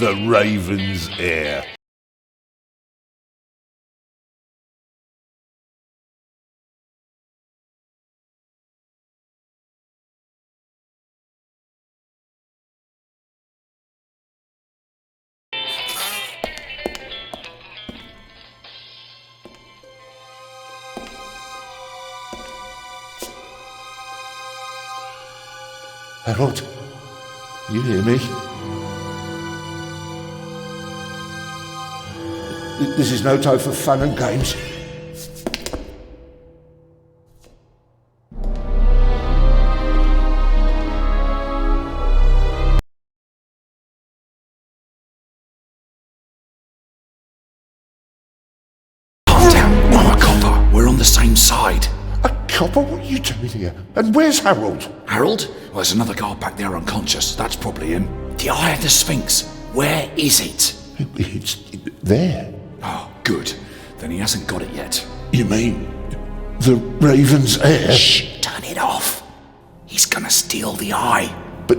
the Raven's heir. Harold, you hear me? This is no time for fun and games. Calm down, I'm a copper. We're on the same side. A copper? What are you doing here? And where's Harold? Harold? Well, there's another guard back there unconscious. That's probably him. The Eye of the Sphinx. Where is it? It's there. Oh, good. Then he hasn't got it yet. You mean the Raven's heir? Shh! Turn it off. He's gonna steal the eye. But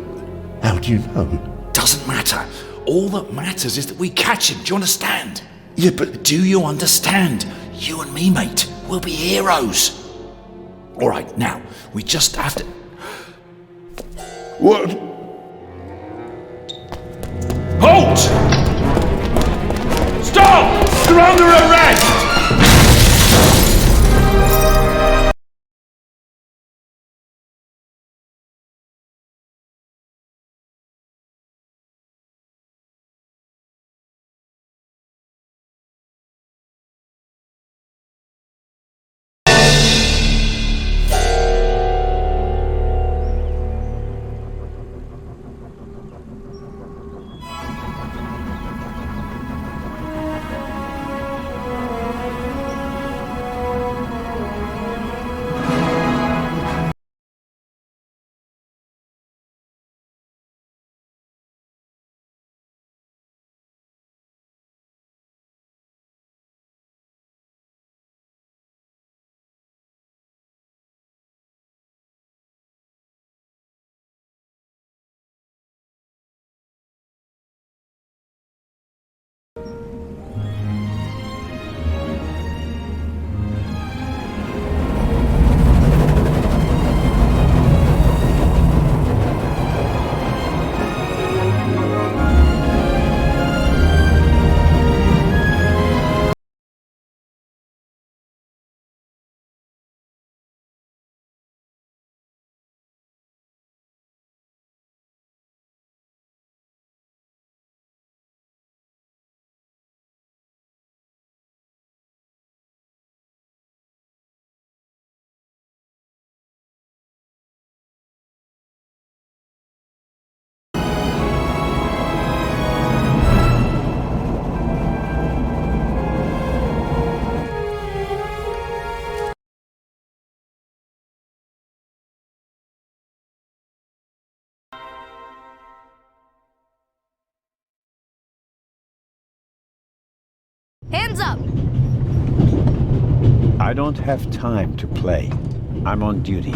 how do you know? Doesn't matter. All that matters is that we catch him. Do you understand? Yeah, but Do you understand? You and me, mate. We'll be heroes. All right, now, we just have to... what? Halt! Stop! You're under arrest! Hands up! I don't have time to play. I'm on duty.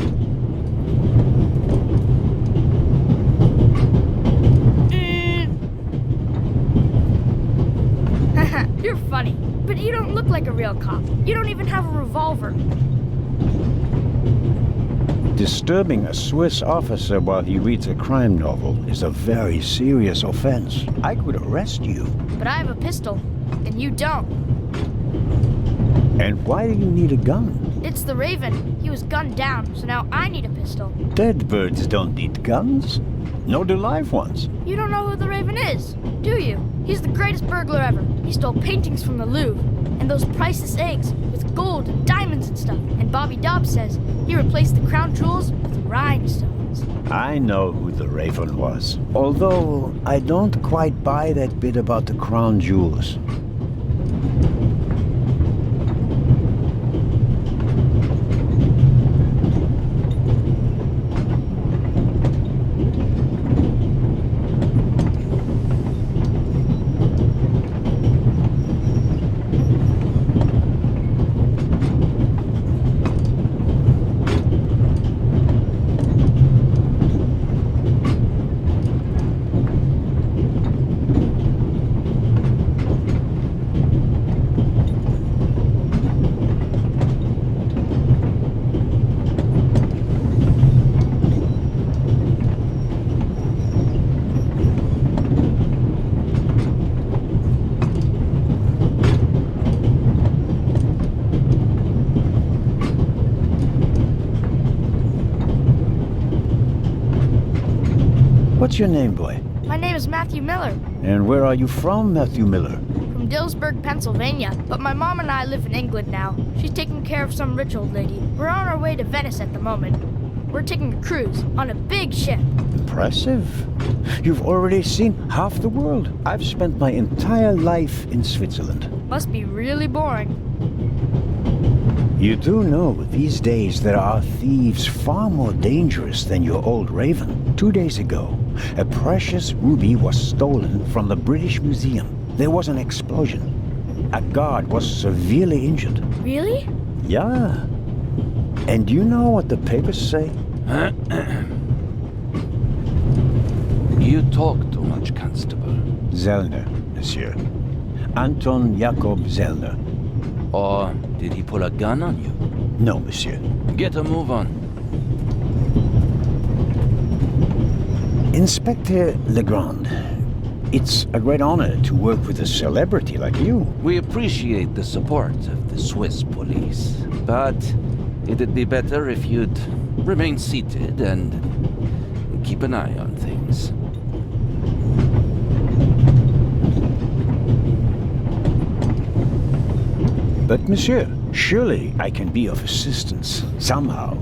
Haha, you're funny. But you don't look like a real cop. You don't even have a revolver. Disturbing a Swiss officer while he reads a crime novel is a very serious offense. I could arrest you. But I have a pistol, and you don't. And why do you need a gun? It's the Raven. He was gunned down, so now I need a pistol. Dead birds don't need guns. Nor do live ones. You don't know who the Raven is, do you? He's the greatest burglar ever. He stole paintings from the Louvre, and those priceless eggs with gold and diamonds and stuff. And Bobby Dobbs says he replaced the crown jewels with rhinestones. I know who the Raven was. Although I don't quite buy that bit about the crown jewels. What's your name, boy? My name is Matthew Miller, And where are you from, Matthew Miller? from Dillsburg, Pennsylvania. But my mom and I live in England now. She's taking care of some rich old lady. We're on our way to Venice at the moment. We're taking a cruise on a big ship. Impressive. You've already seen half the world. I've spent my entire life in Switzerland. Must be really boring. You do know these days there are thieves far more dangerous than your old raven. 2 days ago, a precious ruby was stolen from the British Museum. There was an explosion. A guard was severely injured. Really? Yeah. And you know what the papers say? You talk too much, Constable. Zellner, monsieur. Anton Jakob Zellner. Or did he pull a gun on you? No, monsieur. Get a move on. Inspector Legrand, it's a great honor to work with a celebrity like you. We appreciate the support of the Swiss police, but it'd be better if you'd remain seated and keep an eye on things. But monsieur, surely I can be of assistance, somehow.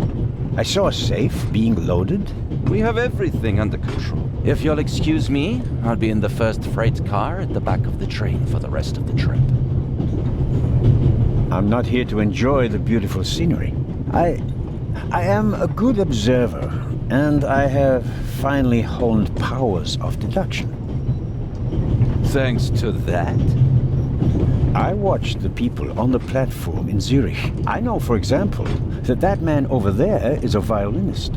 I saw a safe being loaded. We have everything under control. If you'll excuse me, I'll be in the first freight car at the back of the train for the rest of the trip. I'm not here to enjoy the beautiful scenery. I am a good observer, and I have finally honed powers of deduction. Thanks to that? I watched the people on the platform in Zurich. I know, for example, that that man over there is a violinist.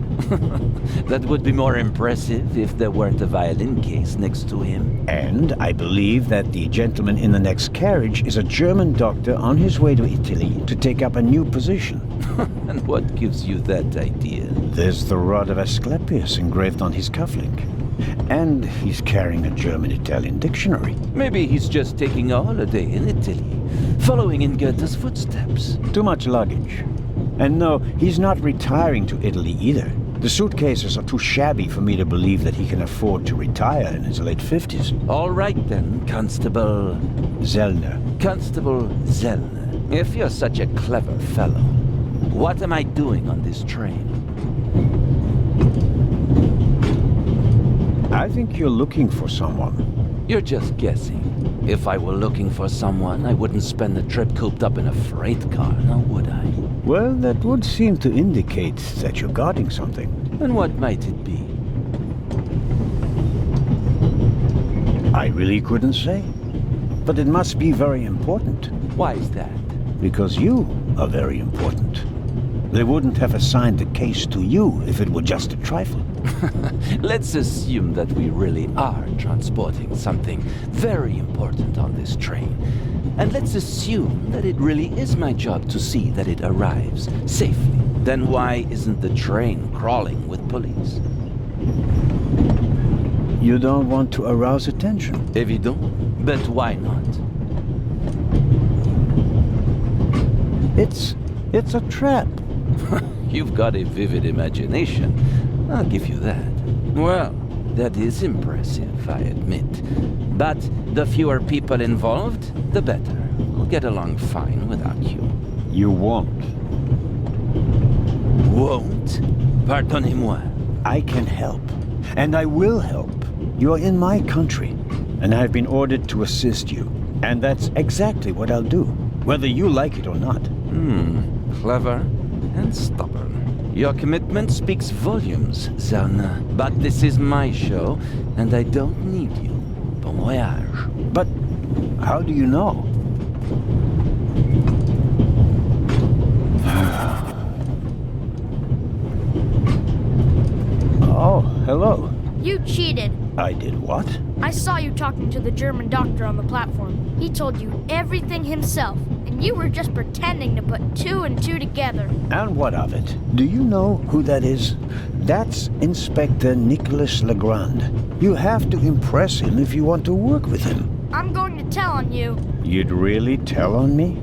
That would be more impressive if there weren't a violin case next to him. And I believe that the gentleman in the next carriage is a German doctor on his way to Italy to take up a new position. And what gives you that idea? There's the rod of Asclepius engraved on his cufflink. And he's carrying a German-Italian dictionary. Maybe he's just taking a holiday in Italy, following in Goethe's footsteps. Too much luggage. And no, he's not retiring to Italy either. The suitcases are too shabby for me to believe that he can afford to retire in his late 50s. All right then, Constable Zellner. Constable Zellner. If you're such a clever fellow, what am I doing on this train? I think you're looking for someone. You're just guessing. If I were looking for someone, I wouldn't spend the trip cooped up in a freight car, now would I? Well, that would seem to indicate that you're guarding something. And what might it be? I really couldn't say. But it must be very important. Why is that? Because you are very important. They wouldn't have assigned the case to you if it were just a trifle. Let's assume that we really are transporting something very important on this train. And let's assume that it really is my job to see that it arrives safely. Then why isn't the train crawling with police? You don't want to arouse attention. Évident. But why not? It's a trap. You've got a vivid imagination. I'll give you that. Well, that is impressive, I admit. But the fewer people involved, the better. We'll get along fine without you. You won't. Won't? Pardonnez-moi. I can help. And I will help. You're in my country. And I've been ordered to assist you. And that's exactly what I'll do. Whether you like it or not. Clever and stubborn. Your commitment speaks volumes, Zellner. But this is my show, and I don't need you. Bon voyage. But how do you know? Oh, hello. You cheated. I did what? I saw you talking to the German doctor on the platform. He told you everything himself, and you were just pretending to put two and two together. And what of it? Do you know who that is? That's Inspector Nicholas Legrand. You have to impress him if you want to work with him. I'm going to tell on you. You'd really tell on me?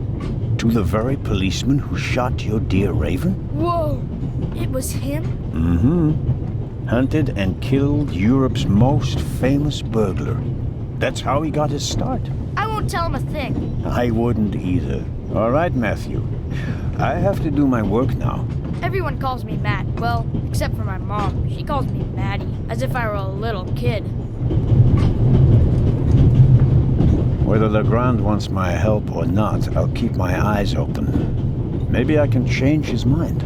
To the very policeman who shot your dear Raven? Whoa! It was him? Mm-hmm. hunted and killed Europe's most famous burglar. That's how he got his start. I won't tell him a thing. I wouldn't either. All right, Matthew. I have to do my work now. Everyone calls me Matt. Well, except for my mom. She calls me Maddie, as if I were a little kid. Whether Legrand wants my help or not, I'll keep my eyes open. Maybe I can change his mind.